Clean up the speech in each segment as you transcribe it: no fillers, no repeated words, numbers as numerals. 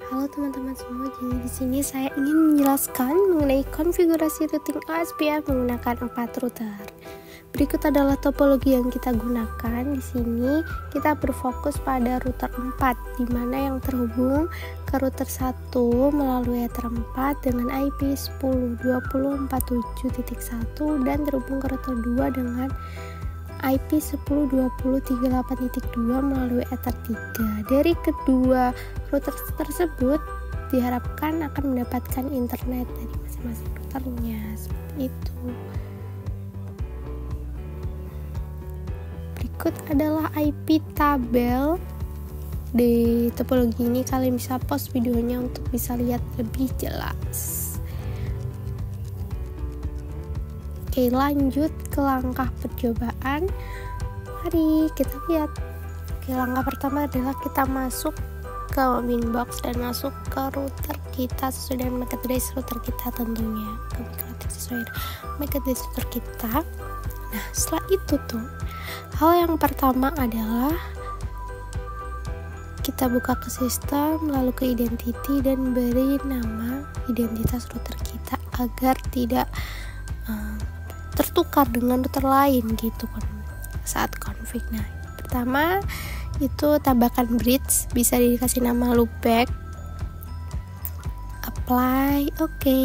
Halo teman-teman semua, jadi di sini saya ingin menjelaskan mengenai konfigurasi routing OSPF menggunakan 4 router. Berikut adalah topologi yang kita gunakan. Di sini kita berfokus pada router 4, di mana yang terhubung ke router 1 melalui Ether 4 dengan IP 10.20.47.1 dan terhubung ke router 2 dengan IP 10.20.38.2 melalui Ether 3. Dari kedua router tersebut diharapkan akan mendapatkan internet dari masing-masing routernya, seperti itu. Berikut adalah IP tabel. Di topologi ini kalian bisa pause videonya untuk bisa lihat lebih jelas. Oke, lanjut ke langkah percobaan. Mari kita lihat. Oke, langkah pertama adalah kita masuk ke Winbox dan masuk ke router kita sesuai dengan MAC address router kita tentunya. Sesuai MAC address router kita. Nah, setelah itu tuh, hal yang pertama adalah kita buka ke sistem, lalu ke identity dan beri nama identitas router kita agar tidak tertukar dengan router lain gitu kan saat config. Nah, pertama itu tambahkan bridge, bisa dikasih nama loopback, apply, oke.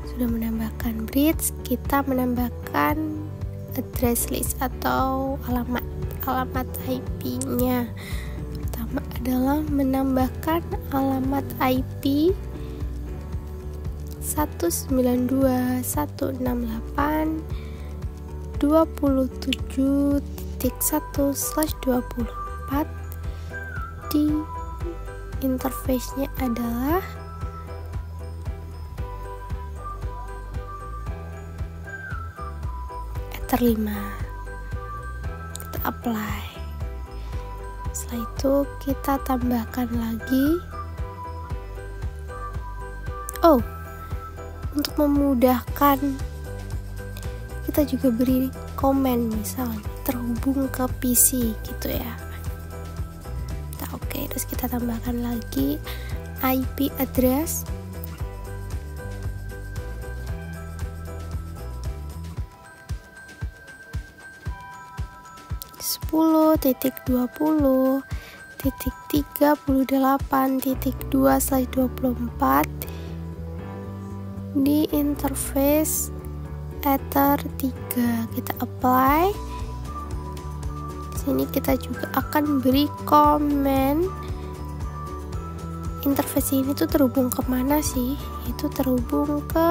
Sudah menambahkan bridge, kita menambahkan address list atau alamat IP-nya. Pertama adalah menambahkan alamat IP 192.168.27.1/24 di interface-nya adalah Ether 5. Kita apply. Setelah itu kita tambahkan lagi. Untuk memudahkan, kita juga beri komen, misalnya terhubung ke PC gitu ya. Nah, oke, terus kita tambahkan lagi IP address 10.20.38.2/24 di interface Ether 3. Kita apply. Sini kita juga akan beri komen. Interface ini tuh terhubung kemana sih? Itu terhubung ke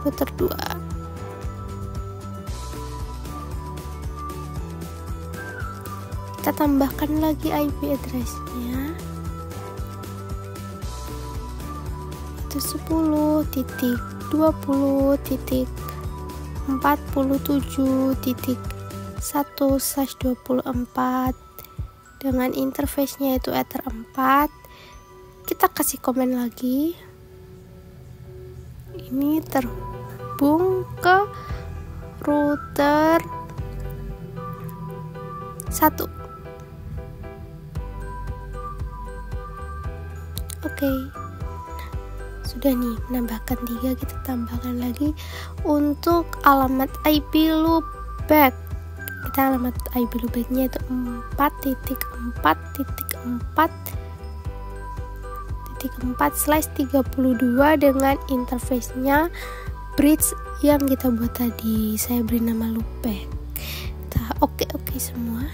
router 2. Kita tambahkan lagi IP address-nya. Itu 10.20.47.1/24 dengan interface-nya itu Ether 4. Kita kasih komen lagi. Ini terhubung ke router 1. Oke. Sudah nih, menambahkan 3, kita tambahkan lagi untuk alamat IP loopback. Kita alamat IP loopbacknya itu 4.4.4.4/32 dengan interface-nya bridge yang kita buat tadi. Saya beri nama loopback. Kita oke semua.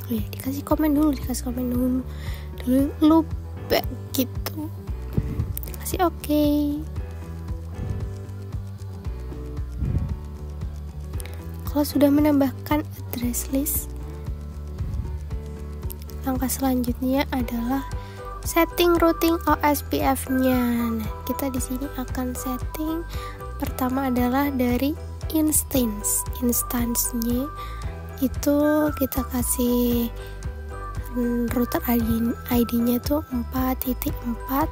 Dikasih komen dulu loopback gitu. Oke. Kalau sudah menambahkan address list, langkah selanjutnya adalah setting routing OSPF-nya. Nah, kita di sini akan setting. Pertama adalah dari instance-nya itu kita kasih router ID-nya tuh 4.4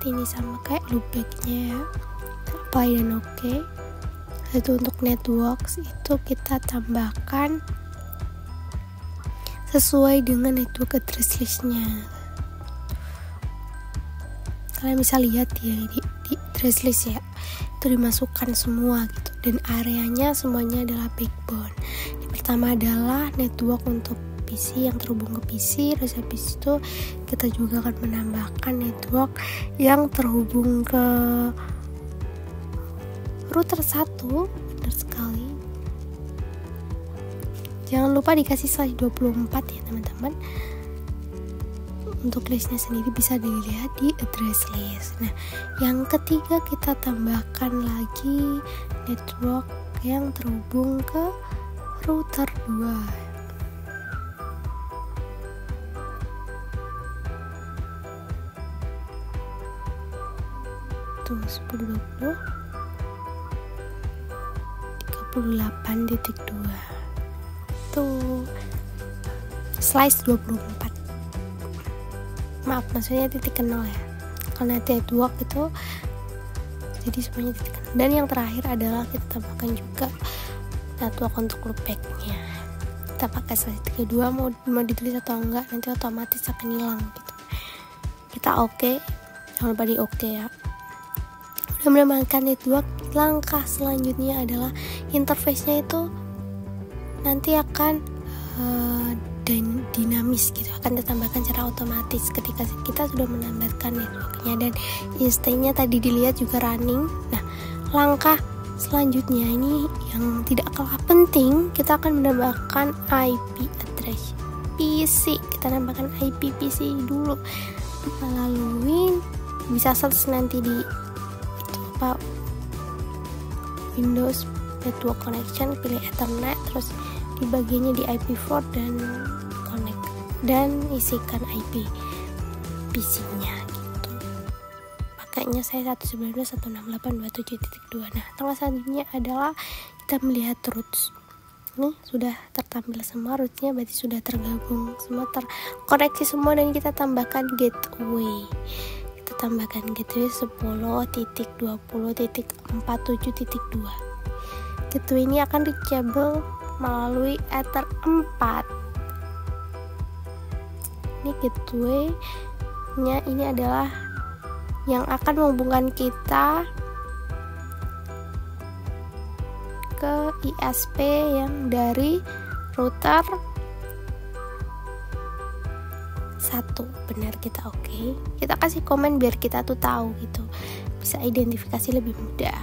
ini sama kayak loopback-nya ya. Apply dan oke. Itu untuk networks itu kita tambahkan sesuai dengan network address listnya. Kalian bisa lihat ya di address list ya, itu dimasukkan semua gitu, dan areanya semuanya adalah backbone. Yang pertama adalah network untuk PC yang terhubung ke PC, terus habis itu kita juga akan menambahkan network yang terhubung ke router 1. Benar sekali, jangan lupa dikasih /24 ya teman-teman. Untuk listnya sendiri bisa dilihat di address list. Nah, yang ketiga kita tambahkan lagi network yang terhubung ke router 2. Tuh 10.20 38.2 tuh slice 24, maaf maksudnya titik 0 ya, karena network itu jadi semuanya titik 0. Dan yang terakhir adalah kita tambahkan juga network untuk loopbacknya. Kita pakai slice 32, mau ditulis atau enggak nanti otomatis akan hilang gitu. Kita oke, jangan lupa di oke ya. Udah menambahkan network, langkah selanjutnya adalah interface-nya itu nanti akan dinamis gitu, akan ditambahkan secara otomatis ketika kita sudah menambahkan networknya, dan instance-nya tadi dilihat juga running. Nah, langkah selanjutnya ini yang tidak kalah penting, kita akan menambahkan IP address PC. Kita tambahkan IP PC dulu melalui, bisa search nanti di Windows Network Connection, pilih Ethernet, terus di bagiannya di IP4 dan connect, dan isikan IP PC-nya gitu. Pakainya saya 192.168.27.2. Nah, langkah selanjutnya adalah kita melihat roots. Ini sudah tertampil semua rootnya, berarti sudah tergabung semua, terkoneksi semua, dan kita tambahkan gateway. Tambahkan gateway 10.20.47.2. Gateway ini akan reachable melalui Ether 4. Ini gateway nya ini adalah yang akan menghubungkan kita ke ISP yang dari router 1. Benar, kita oke. Kita kasih komen biar kita tuh tahu gitu, bisa identifikasi lebih mudah.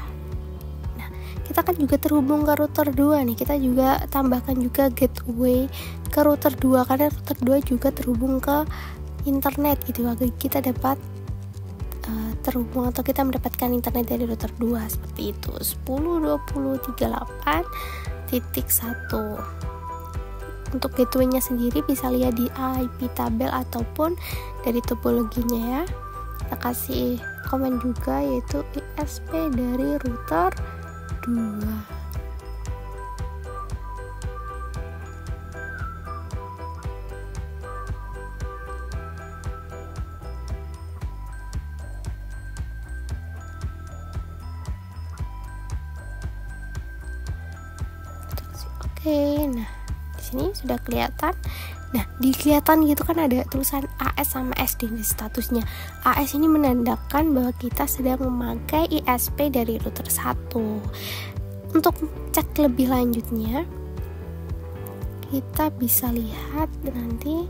Nah, kita kan juga terhubung ke router 2 nih, kita juga tambahkan juga gateway ke router 2, karena router 2 juga terhubung ke internet gitu. Kita dapat terhubung atau kita mendapatkan internet dari router 2 seperti itu. 10.20.38.1. Untuk gateway-nya sendiri bisa lihat di IP tabel ataupun dari topologinya ya. Kita kasih komen juga, yaitu ISP dari router 2. Oke, nah ini sudah kelihatan. Nah, kelihatan gitu kan ada tulisan AS sama SD di statusnya. AS ini menandakan bahwa kita sedang memakai ISP dari router 1. Untuk cek lebih lanjutnya, kita bisa lihat nanti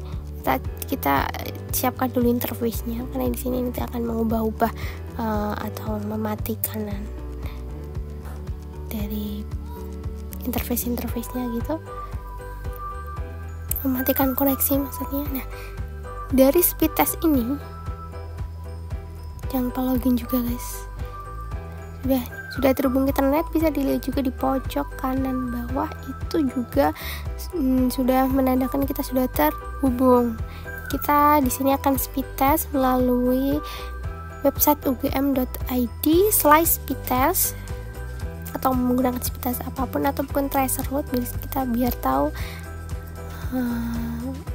kita siapkan dulu interface-nya, karena di sini nanti akan mengubah-ubah atau mematikan dari interface-nya gitu, mematikan koneksi maksudnya. Nah, dari speed test ini jangan lupa login juga guys. Sudah terhubung ke internet, bisa dilihat juga di pojok kanan bawah itu juga sudah menandakan kita sudah terhubung. Kita di sini akan speed test melalui website ugm.id/speedtest, atau menggunakan speed test apapun ataupun tracer root kita biar tahu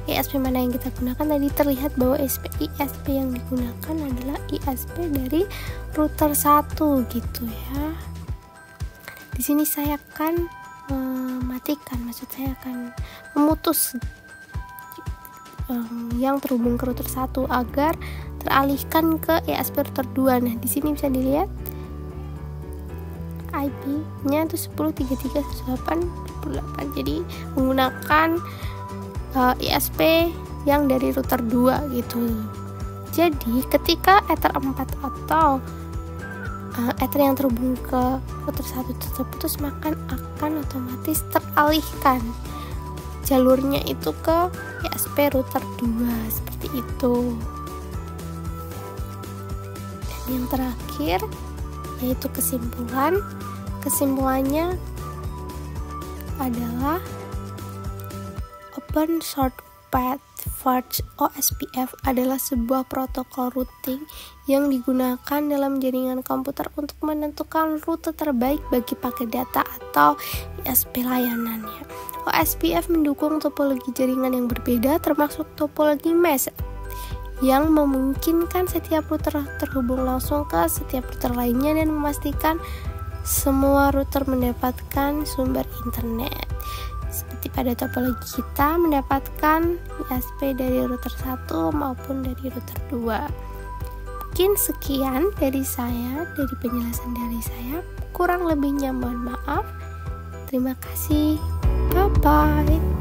ISP mana yang kita gunakan. Tadi terlihat bahwa ISP yang digunakan adalah ISP dari router 1 gitu ya. Di sini saya akan mematikan, maksud saya akan memutus yang terhubung ke router 1 agar teralihkan ke ESP router 2. Nah, di sini bisa dilihat IP-nya itu 10.33.168. Jadi menggunakan ESP yang dari router 2 gitu. Jadi ketika Ether 4 atau Ether yang terhubung ke router 1 terputus, maka akan otomatis teralihkan jalurnya itu ke ESP router 2 seperti itu. Dan yang terakhir yaitu kesimpulannya adalah Open Short Path Forge OSPF adalah sebuah protokol routing yang digunakan dalam jaringan komputer untuk menentukan rute terbaik bagi paket data atau ESP layanannya. OSPF mendukung topologi jaringan yang berbeda, termasuk topologi mesh yang memungkinkan setiap router terhubung langsung ke setiap router lainnya dan memastikan semua router mendapatkan sumber internet. Seperti pada topologi kita mendapatkan ESP dari router 1 maupun dari router 2. Mungkin sekian dari penjelasan dari saya. Kurang lebihnya mohon maaf. Terima kasih. Bye bye.